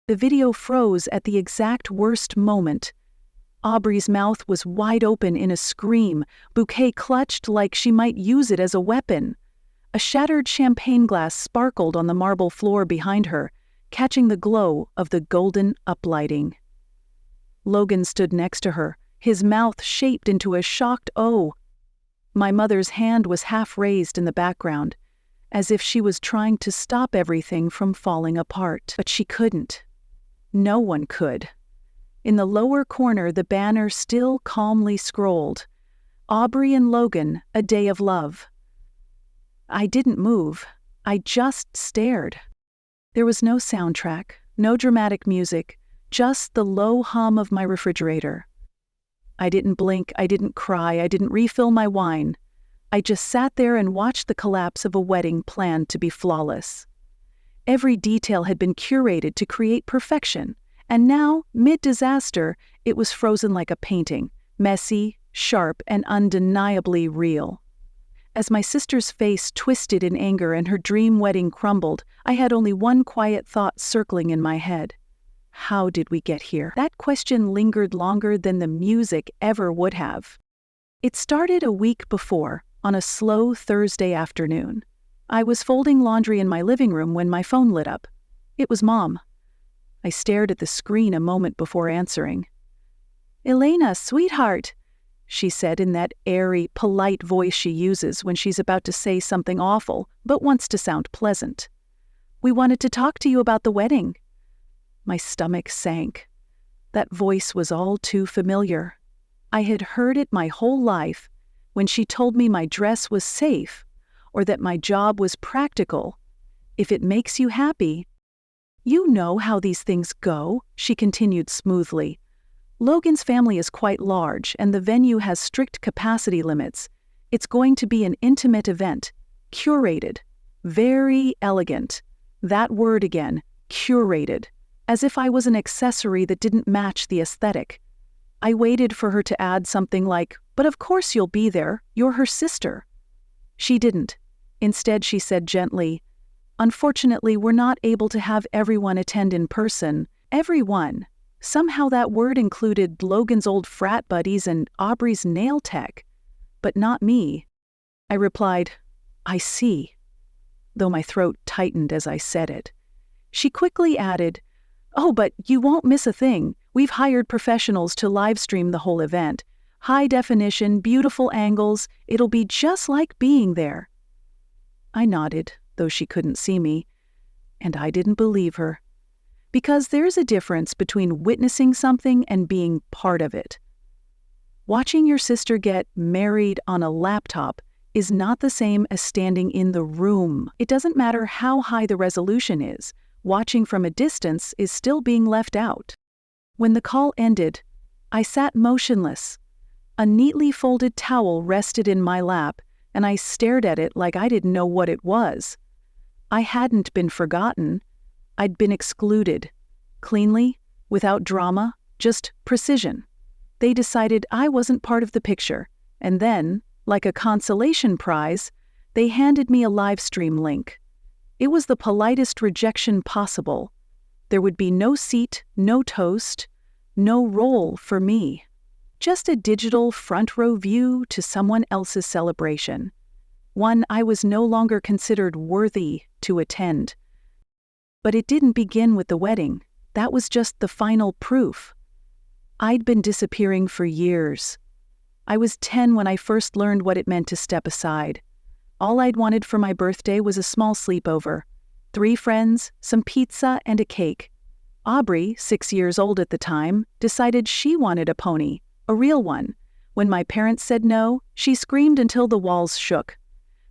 The video froze at the exact worst moment. Aubrey's mouth was wide open in a scream, bouquet clutched like she might use it as a weapon. A shattered champagne glass sparkled on the marble floor behind her, catching the glow of the golden uplighting. Logan stood next to her, his mouth shaped into a shocked O. My mother's hand was half raised in the background, as if she was trying to stop everything from falling apart. But she couldn't. No one could. In the lower corner, the banner still calmly scrolled, "Aubrey and Logan, a day of love." I didn't move. I just stared. There was no soundtrack, no dramatic music, just the low hum of my refrigerator. I didn't blink, I didn't cry, I didn't refill my wine. I just sat there and watched the collapse of a wedding planned to be flawless. Every detail had been curated to create perfection, and now, mid-disaster, it was frozen like a painting, messy, sharp, and undeniably real. As my sister's face twisted in anger and her dream wedding crumbled, I had only one quiet thought circling in my head. How did we get here? That question lingered longer than the music ever would have. It started a week before, on a slow Thursday afternoon. I was folding laundry in my living room when my phone lit up. It was Mom. I stared at the screen a moment before answering. "Elena, sweetheart," she said in that airy, polite voice she uses when she's about to say something awful, but wants to sound pleasant. "We wanted to talk to you about the wedding." My stomach sank. That voice was all too familiar. I had heard it my whole life, when she told me my dress was safe, or that my job was practical. "If it makes you happy." "You know how these things go," she continued smoothly. "Logan's family is quite large, and the venue has strict capacity limits. It's going to be an intimate event, curated, very elegant. That word again, curated, as if I was an accessory that didn't match the aesthetic. I waited for her to add something like, "But of course you'll be there, you're her sister." She didn't. Instead, she said gently, "Unfortunately, we're not able to have everyone attend in person." Everyone. Somehow that word included Logan's old frat buddies and Aubrey's nail tech. But not me. I replied, "I see," though my throat tightened as I said it. She quickly added, "Oh, but you won't miss a thing. We've hired professionals to live stream the whole event. High definition, beautiful angles. It'll be just like being there." I nodded, though she couldn't see me, and I didn't believe her. Because there's a difference between witnessing something and being part of it. Watching your sister get married on a laptop is not the same as standing in the room. It doesn't matter how high the resolution is. Watching from a distance is still being left out. When the call ended, I sat motionless. A neatly folded towel rested in my lap, and I stared at it like I didn't know what it was. I hadn't been forgotten. I'd been excluded. Cleanly, without drama, just precision. They decided I wasn't part of the picture, and then, like a consolation prize, they handed me a live stream link. It was the politest rejection possible. There would be no seat, no toast, no role for me. Just a digital front row view to someone else's celebration. One I was no longer considered worthy to attend. But it didn't begin with the wedding. That was just the final proof. I'd been disappearing for years. I was 10 when I first learned what it meant to step aside. All I'd wanted for my birthday was a small sleepover. 3 friends, some pizza, and a cake. Aubrey, 6 years old at the time, decided she wanted a pony, a real one. When my parents said no, she screamed until the walls shook.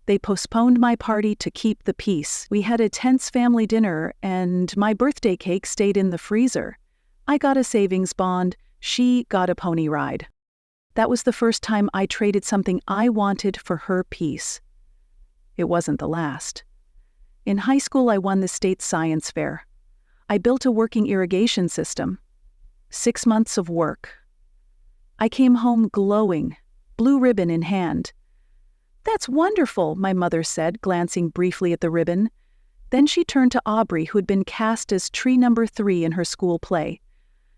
They postponed my party to keep the peace. We had a tense family dinner, and my birthday cake stayed in the freezer. I got a savings bond, she got a pony ride. That was the first time I traded something I wanted for her peace. It wasn't the last. In high school, I won the state science fair. I built a working irrigation system. 6 months of work. I came home glowing, blue ribbon in hand. "That's wonderful," my mother said, glancing briefly at the ribbon. Then she turned to Aubrey, who had been cast as tree number 3 in her school play.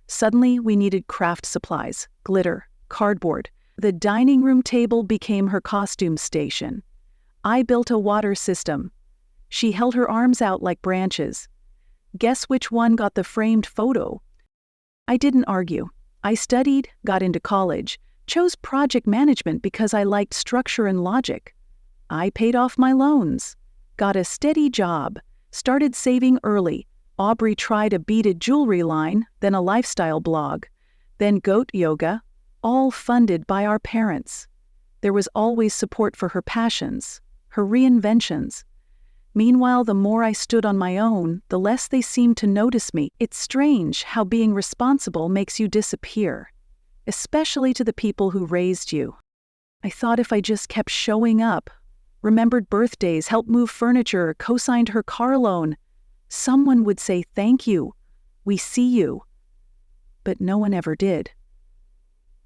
Suddenly, we needed craft supplies, glitter, cardboard. The dining room table became her costume station. I built a water system. She held her arms out like branches. Guess which one got the framed photo? I didn't argue. I studied, got into college, chose project management because I liked structure and logic. I paid off my loans, got a steady job, started saving early. Aubrey tried a beaded jewelry line, then a lifestyle blog, then goat yoga, all funded by our parents. There was always support for her passions, her reinventions. Meanwhile, the more I stood on my own, the less they seemed to notice me. It's strange how being responsible makes you disappear, especially to the people who raised you. I thought if I just kept showing up, remembered birthdays, helped move furniture, co-signed her car loan, someone would say, "Thank you, we see you." But no one ever did.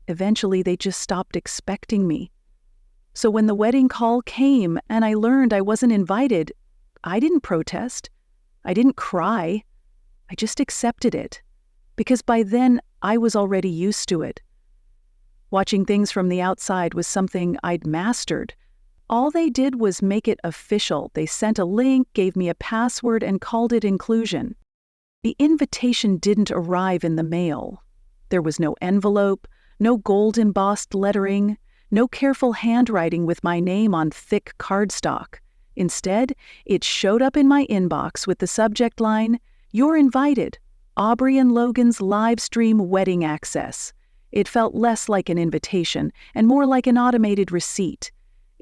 Eventually, they just stopped expecting me. So when the wedding call came and I learned I wasn't invited, I didn't protest. I didn't cry. I just accepted it. Because by then, I was already used to it. Watching things from the outside was something I'd mastered. All they did was make it official. They sent a link, gave me a password, and called it inclusion. The invitation didn't arrive in the mail. There was no envelope, no gold-embossed lettering, no careful handwriting with my name on thick cardstock. Instead, it showed up in my inbox with the subject line, "You're invited. Aubrey and Logan's live stream wedding access." It felt less like an invitation and more like an automated receipt.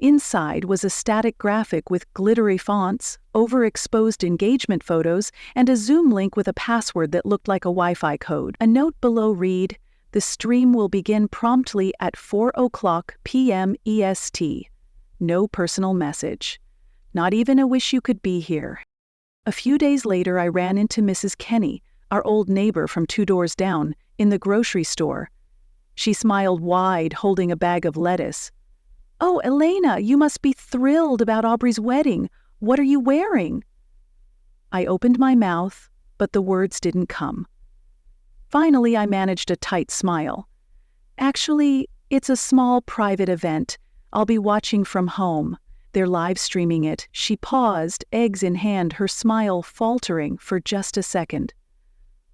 Inside was a static graphic with glittery fonts, overexposed engagement photos, and a Zoom link with a password that looked like a Wi-Fi code. A note below read, "The stream will begin promptly at 4:00 p.m. EST. No personal message. Not even a wish you could be here." A few days later, I ran into Mrs. Kenny, our old neighbor from 2 doors down, in the grocery store. She smiled wide, holding a bag of lettuce. "Oh, Elena, you must be thrilled about Aubrey's wedding. What are you wearing?" I opened my mouth, but the words didn't come. Finally, I managed a tight smile. "Actually, it's a small private event. I'll be watching from home. They're live streaming it." She paused, eggs in hand, her smile faltering for just a second.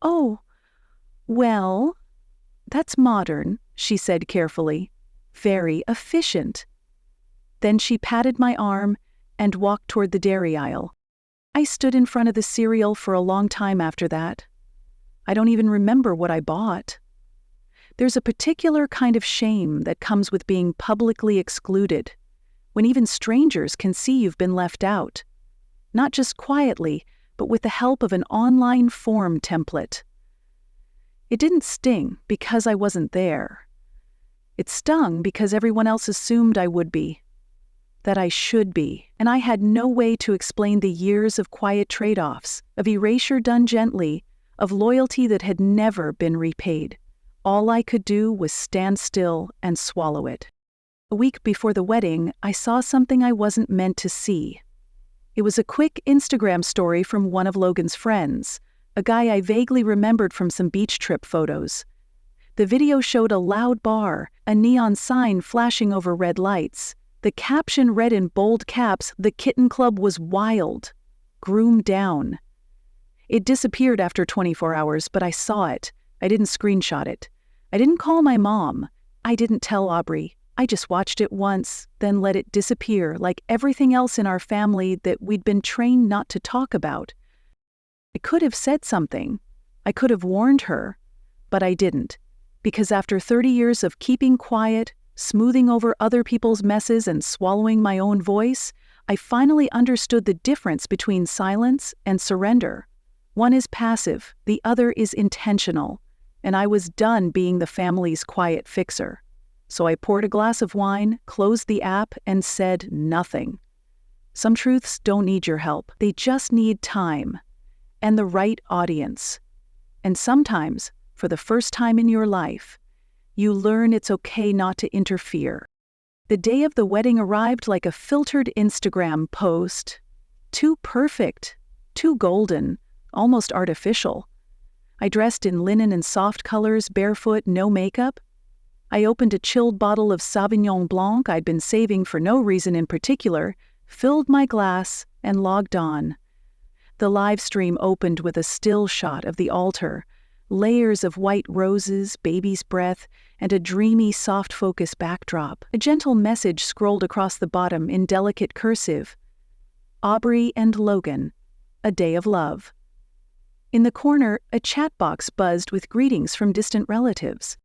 "Oh, well, that's modern," she said carefully. "Very efficient." Then she patted my arm and walked toward the dairy aisle. I stood in front of the cereal for a long time after that. I don't even remember what I bought. There's a particular kind of shame that comes with being publicly excluded, when even strangers can see you've been left out. Not just quietly, but with the help of an online form template. It didn't sting because I wasn't there. It stung because everyone else assumed I would be, that I should be, and I had no way to explain the years of quiet trade-offs, of erasure done gently, of loyalty that had never been repaid. All I could do was stand still and swallow it. A week before the wedding, I saw something I wasn't meant to see. It was a quick Instagram story from one of Logan's friends, a guy I vaguely remembered from some beach trip photos. The video showed a loud bar, a neon sign flashing over red lights. The caption read in bold caps, "The Kitten Club was wild. Groom down." It disappeared after 24 hours, but I saw it. I didn't screenshot it. I didn't call my mom. I didn't tell Aubrey. I just watched it once, then let it disappear like everything else in our family that we'd been trained not to talk about. I could have said something. I could have warned her, but I didn't. Because after 30 years of keeping quiet, smoothing over other people's messes and swallowing my own voice, I finally understood the difference between silence and surrender. One is passive, the other is intentional, and I was done being the family's quiet fixer. So I poured a glass of wine, closed the app, and said nothing. Some truths don't need your help. They just need time and the right audience. And sometimes, for the first time in your life, you learn it's okay not to interfere. The day of the wedding arrived like a filtered Instagram post. Too perfect, too golden, almost artificial. I dressed in linen and soft colors, barefoot, no makeup. I opened a chilled bottle of Sauvignon Blanc I'd been saving for no reason in particular, filled my glass, and logged on. The live stream opened with a still shot of the altar, layers of white roses, baby's breath, and a dreamy, soft-focus backdrop. A gentle message scrolled across the bottom in delicate cursive. Aubrey and Logan, a day of love. In the corner, a chat box buzzed with greetings from distant relatives.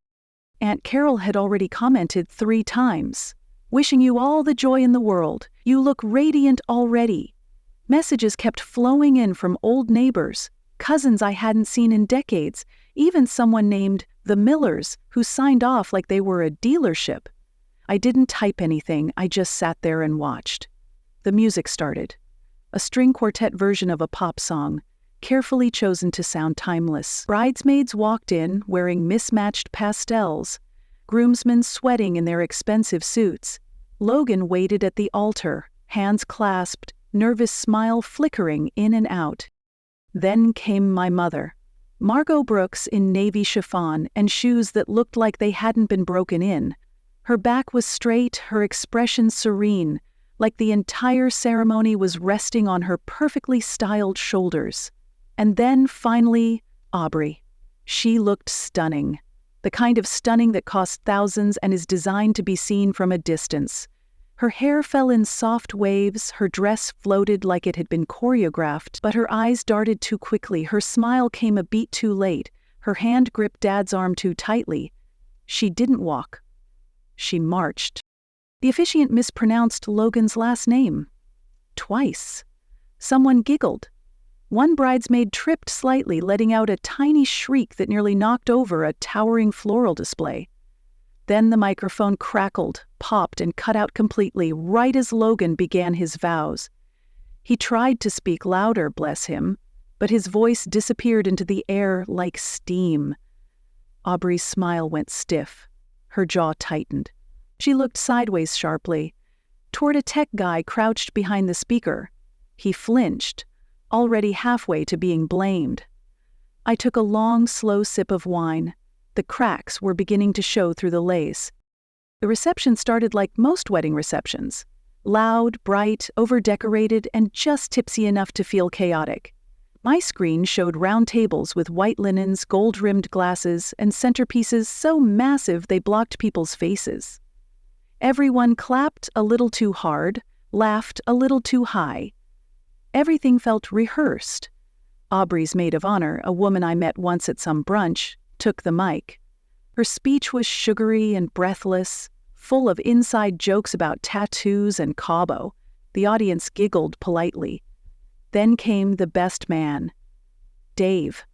Aunt Carol had already commented 3 times. Wishing you all the joy in the world. You look radiant already. Messages kept flowing in from old neighbors, cousins I hadn't seen in decades, even someone named the Millers who signed off like they were a dealership. I didn't type anything, I just sat there and watched. The music started. A string quartet version of a pop song, carefully chosen to sound timeless. Bridesmaids walked in wearing mismatched pastels, groomsmen sweating in their expensive suits. Logan waited at the altar, hands clasped, nervous smile flickering in and out. Then came my mother, Margot Brooks in navy chiffon and shoes that looked like they hadn't been broken in. Her back was straight, her expression serene, like the entire ceremony was resting on her perfectly styled shoulders. And then, finally, Aubrey. She looked stunning. The kind of stunning that costs thousands and is designed to be seen from a distance. Her hair fell in soft waves, her dress floated like it had been choreographed, but her eyes darted too quickly, her smile came a beat too late, her hand gripped Dad's arm too tightly. She didn't walk. She marched. The officiant mispronounced Logan's last name. Twice. Someone giggled. One bridesmaid tripped slightly, letting out a tiny shriek that nearly knocked over a towering floral display. Then the microphone crackled, popped, and cut out completely, right as Logan began his vows. He tried to speak louder, bless him, but his voice disappeared into the air like steam. Aubrey's smile went stiff. Her jaw tightened. She looked sideways sharply, toward a tech guy crouched behind the speaker. He flinched, already halfway to being blamed. I took a long, slow sip of wine. The cracks were beginning to show through the lace. The reception started like most wedding receptions. Loud, bright, over-decorated, and just tipsy enough to feel chaotic. My screen showed round tables with white linens, gold-rimmed glasses, and centerpieces so massive they blocked people's faces. Everyone clapped a little too hard, laughed a little too high. Everything felt rehearsed. Aubrey's maid of honor, a woman I met once at some brunch, took the mic. Her speech was sugary and breathless, full of inside jokes about tattoos and Cabo. The audience giggled politely. Then came the best man, Dave.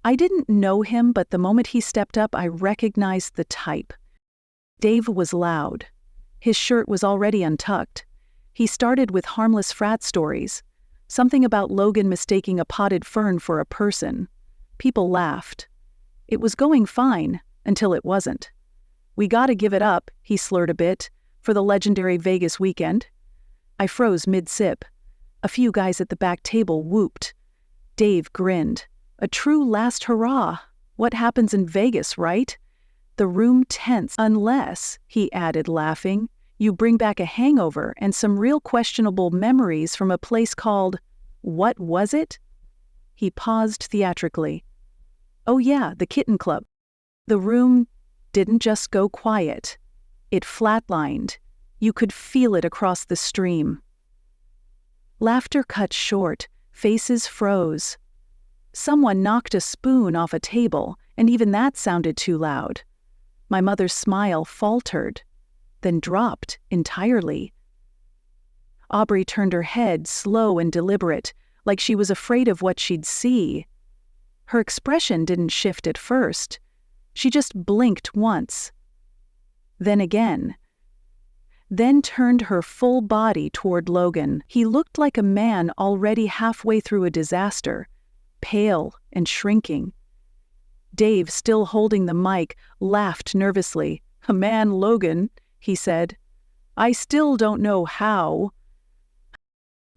I didn't know him, but the moment he stepped up, I recognized the type. Dave was loud. His shirt was already untucked. He started with harmless frat stories, something about Logan mistaking a potted fern for a person. People laughed. It was going fine, until it wasn't. "We gotta give it up," he slurred a bit, "for the legendary Vegas weekend." I froze mid-sip. A few guys at the back table whooped. Dave grinned. A true last hurrah. What happens in Vegas, right? The room tensed. "Unless," he added, laughing, "you bring back a hangover and some real questionable memories from a place called, what was it?" He paused theatrically. "Oh yeah, the Kitten Club." The room didn't just go quiet. It flatlined. You could feel it across the stream. Laughter cut short, faces froze. Someone knocked a spoon off a table, and even that sounded too loud. My mother's smile faltered, then dropped entirely. Aubrey turned her head, slow and deliberate, like she was afraid of what she'd see. Her expression didn't shift at first. She just blinked once. Then again. Then turned her full body toward Logan. He looked like a man already halfway through a disaster, pale and shrinking. Dave, still holding the mic, laughed nervously. "A man, Logan," he said. "I still don't know how."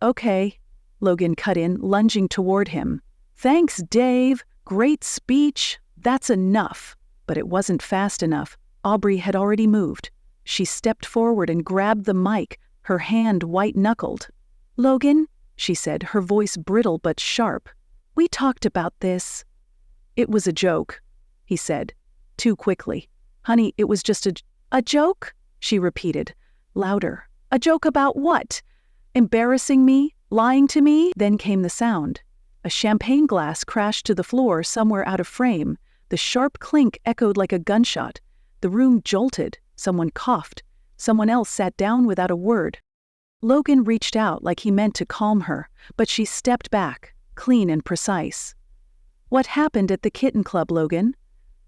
"Okay," Logan cut in, lunging toward him. "Thanks, Dave. Great speech. That's enough." But it wasn't fast enough. Aubrey had already moved. She stepped forward and grabbed the mic, her hand white-knuckled. "Logan," she said, her voice brittle but sharp, "we talked about this." "It was a joke," he said, too quickly. "Honey, it was just a joke?" she repeated, louder. "A joke about what? Embarrassing me? Lying to me?" Then came the sound. A champagne glass crashed to the floor somewhere out of frame. The sharp clink echoed like a gunshot. The room jolted. Someone coughed. Someone else sat down without a word. Logan reached out like he meant to calm her, but she stepped back, clean and precise. "What happened at the kitten club, Logan?"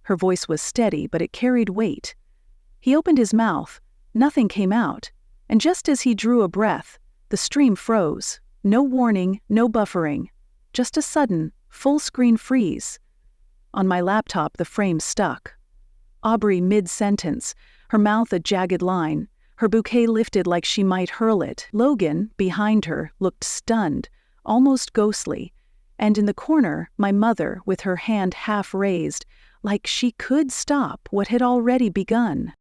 Her voice was steady, but it carried weight. He opened his mouth. Nothing came out. And just as he drew a breath, the stream froze. No warning, no buffering. Just a sudden, full-screen freeze. On my laptop, the frame stuck. Aubrey mid-sentence, her mouth a jagged line, her bouquet lifted like she might hurl it. Logan, behind her, looked stunned, almost ghostly, and in the corner, my mother, with her hand half raised, like she could stop what had already begun.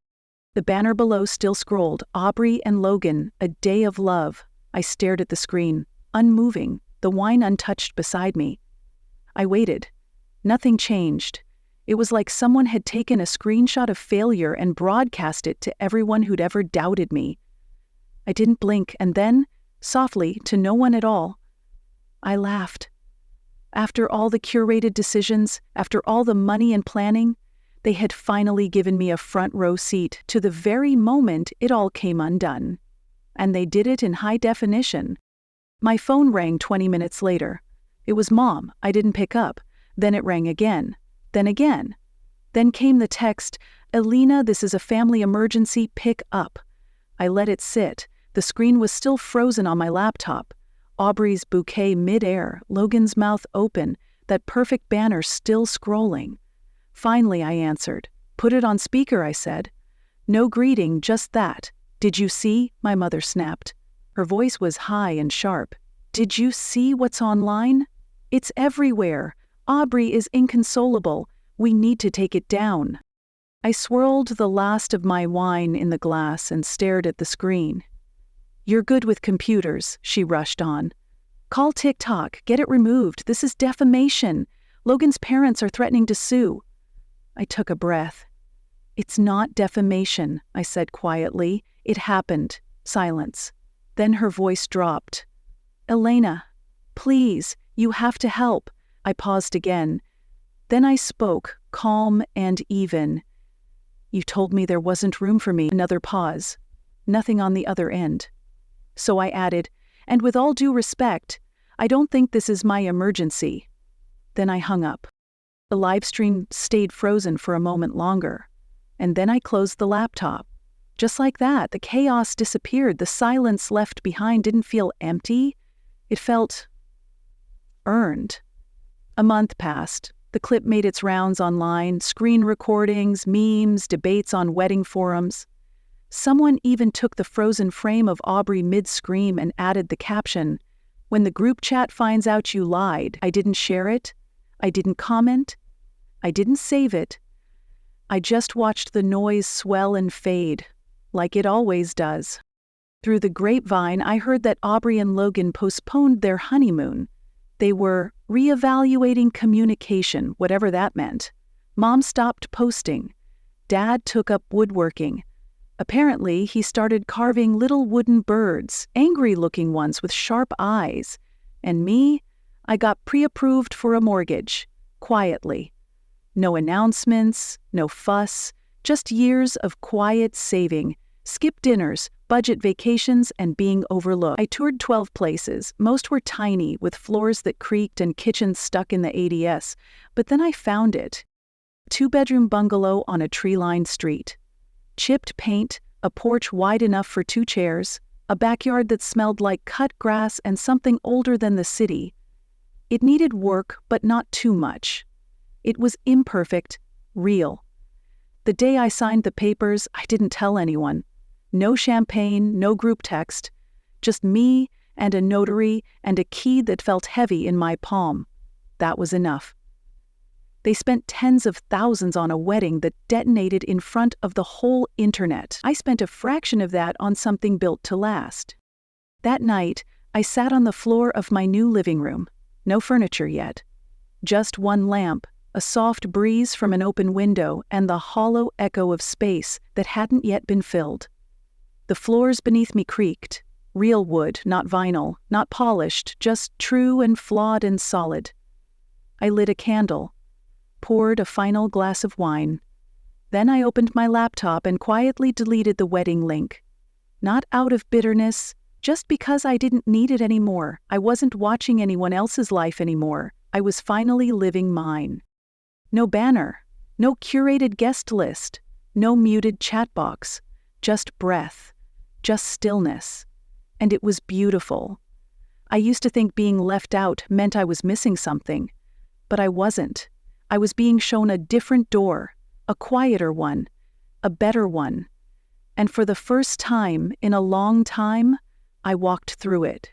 The banner below still scrolled, "Aubrey and Logan, a day of love." I stared at the screen, unmoving, the wine untouched beside me. I waited. Nothing changed. It was like someone had taken a screenshot of failure and broadcast it to everyone who'd ever doubted me. I didn't blink, and then, softly, to no one at all, I laughed. After all the curated decisions, after all the money and planning, they had finally given me a front row seat to the very moment it all came undone. And they did it in high definition. My phone rang 20 minutes later. It was Mom. I didn't pick up. Then it rang again. Then again. Then came the text, "Elena, this is a family emergency, pick up." I let it sit. The screen was still frozen on my laptop. Aubrey's bouquet mid-air, Logan's mouth open, that perfect banner still scrolling. Finally, I answered. "Put it on speaker," I said. "No greeting, just that." "Did you see?" my mother snapped. Her voice was high and sharp. "Did you see what's online? It's everywhere. Aubrey is inconsolable. We need to take it down." I swirled the last of my wine in the glass and stared at the screen. "You're good with computers," she rushed on. "Call TikTok, get it removed. This is defamation. Logan's parents are threatening to sue." I took a breath. "It's not defamation," I said quietly. "It happened." Silence. Then her voice dropped. "Elena, please, you have to help." I paused again. Then I spoke, calm and even. "You told me there wasn't room for me." Another pause. Nothing on the other end. So I added, "And with all due respect, I don't think this is my emergency." Then I hung up. The live stream stayed frozen for a moment longer. And then I closed the laptop. Just like that, the chaos disappeared. The silence left behind didn't feel empty. It felt earned. A month passed. The clip made its rounds online, screen recordings, memes, debates on wedding forums. Someone even took the frozen frame of Aubrey mid-scream and added the caption, "When the group chat finds out you lied." I didn't share it. I didn't comment. I didn't save it. I just watched the noise swell and fade, like it always does. Through the grapevine, I heard that Aubrey and Logan postponed their honeymoon. They were reevaluating communication, whatever that meant. Mom stopped posting. Dad took up woodworking. Apparently, he started carving little wooden birds, angry-looking ones with sharp eyes. And me, I got pre-approved for a mortgage, quietly. No announcements, no fuss, just years of quiet saving, skipped dinners, budget vacations, and being overlooked. I toured 12 places. Most were tiny, with floors that creaked and kitchens stuck in the ADS. But then I found it. A 2-bedroom bungalow on a tree-lined street. Chipped paint, a porch wide enough for 2 chairs, a backyard that smelled like cut grass and something older than the city. It needed work, but not too much. It was imperfect, real. The day I signed the papers, I didn't tell anyone. No champagne, no group text. Just me and a notary, and a key that felt heavy in my palm. That was enough. They spent tens of thousands on a wedding that detonated in front of the whole internet. I spent a fraction of that on something built to last. That night, I sat on the floor of my new living room. No furniture yet. Just one lamp, a soft breeze from an open window, and the hollow echo of space that hadn't yet been filled. The floors beneath me creaked. Real wood, not vinyl, not polished, just true and flawed and solid. I lit a candle, poured a final glass of wine. Then I opened my laptop and quietly deleted the wedding link. Not out of bitterness, just because I didn't need it anymore. I wasn't watching anyone else's life anymore. I was finally living mine. No banner, no curated guest list, no muted chat box, just breath, just stillness. And it was beautiful. I used to think being left out meant I was missing something, but I wasn't. I was being shown a different door, a quieter one, a better one. And for the first time in a long time, I walked through it.